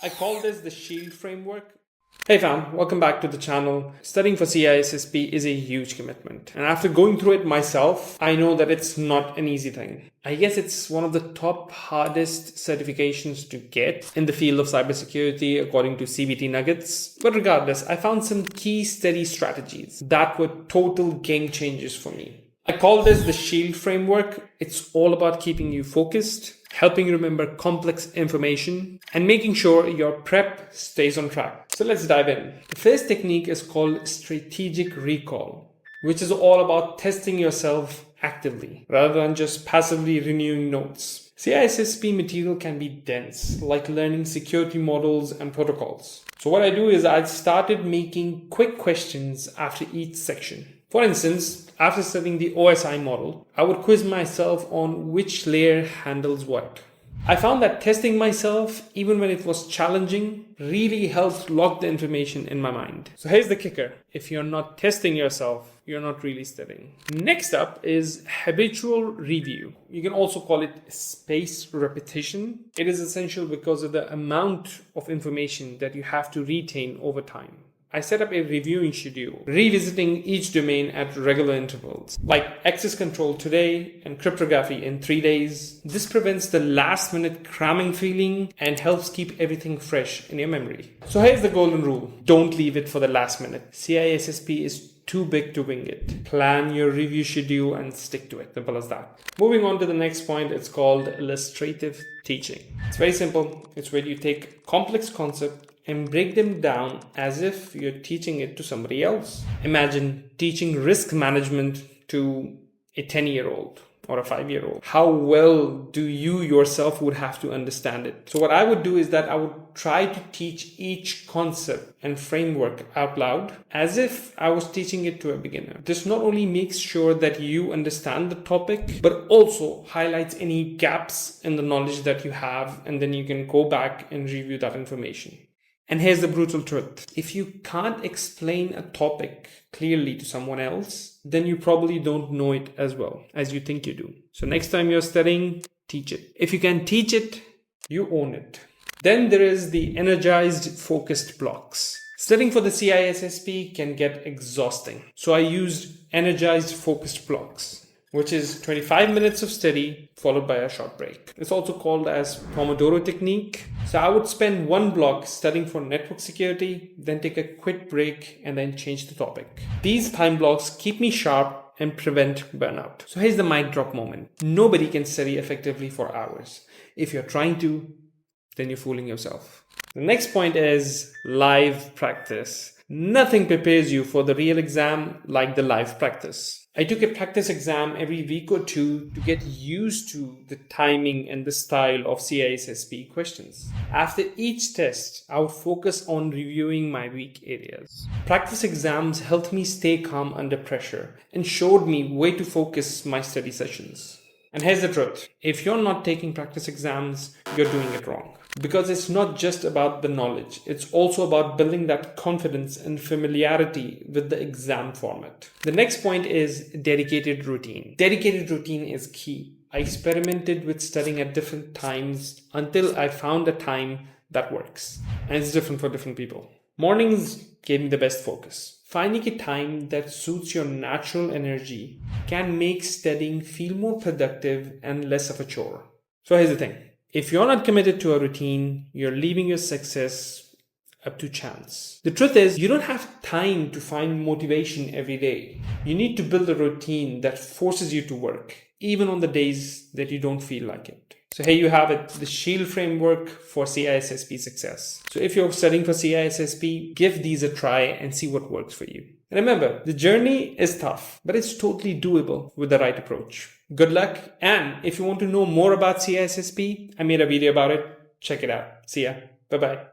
I call this the SHIELD framework. Hey fam, welcome back to the channel. Studying for CISSP is a huge commitment. And after going through it myself, I know that it's not an easy thing. I guess it's one of the top hardest certifications to get in the field of cybersecurity according to CBT Nuggets. But regardless, I found some key study strategies that were total game changers for me. I call this the SHIELD framework. It's all about keeping you focused, helping you remember complex information, and making sure your prep stays on track. So let's dive in. The first technique is called strategic recall, which is all about testing yourself actively rather than just passively renewing notes. CISSP material can be dense, like learning security models and protocols. So what I do is I started making quick questions after each section. For instance, after studying the OSI model, I would quiz myself on which layer handles what. I found that testing myself, even when it was challenging, really helped lock the information in my mind. So here's the kicker. If you're not testing yourself, you're not really studying. Next up is habitual review. You can also call it spaced repetition. It is essential because of the amount of information that you have to retain over time. I set up a reviewing schedule, revisiting each domain at regular intervals, like access control today and cryptography in 3 days. This prevents the last minute cramming feeling and helps keep everything fresh in your memory. So here's the golden rule. Don't leave it for the last minute. CISSP is too big to wing it. Plan your review schedule and stick to it. Simple as that. Moving on to the next point, it's called illustrative teaching. It's very simple. It's where you take complex concepts and break them down as if you're teaching it to somebody else. Imagine teaching risk management to a 10-year-old or a 5-year-old. How well do you yourself would have to understand it? So what I would do is that I would try to teach each concept and framework out loud as if I was teaching it to a beginner. This not only makes sure that you understand the topic, but also highlights any gaps in the knowledge that you have, and then you can go back and review that information. And here's the brutal truth. If you can't explain a topic clearly to someone else, then you probably don't know it as well as you think you do. So next time you're studying, teach it. If you can teach it, you own it. Then there is the energized focused blocks. Studying for the CISSP can get exhausting. So I used energized focused blocks, which is 25 minutes of study followed by a short break. It's also called as Pomodoro technique. So I would spend one block studying for network security, then take a quick break and then change the topic. These time blocks keep me sharp and prevent burnout. So here's the mic drop moment. Nobody can study effectively for hours. If you're trying to, then you're fooling yourself. The next point is live practice. Nothing prepares you for the real exam like the live practice. I took a practice exam every week or two to get used to the timing and the style of CISSP questions. After each test, I would focus on reviewing my weak areas. Practice exams helped me stay calm under pressure and showed me where to focus my study sessions. And here's the truth. If you're not taking practice exams, you're doing it wrong. Because it's not just about the knowledge. It's also about building that confidence and familiarity with the exam format. The next point is dedicated routine. Dedicated routine is key. I experimented with studying at different times until I found a time that works. And it's different for different people. Mornings gave me the best focus. Finding a time that suits your natural energy can make studying feel more productive and less of a chore. So here's the thing. If you're not committed to a routine, you're leaving your success up to chance. The truth is, you don't have time to find motivation every day. You need to build a routine that forces you to work, even on the days that you don't feel like it. So here you have it, the SHIELD framework for CISSP success. So if you're studying for CISSP, give these a try and see what works for you. And remember, the journey is tough, but it's totally doable with the right approach. Good luck. And if you want to know more about CISSP, I made a video about it. Check it out. See ya. Bye-bye.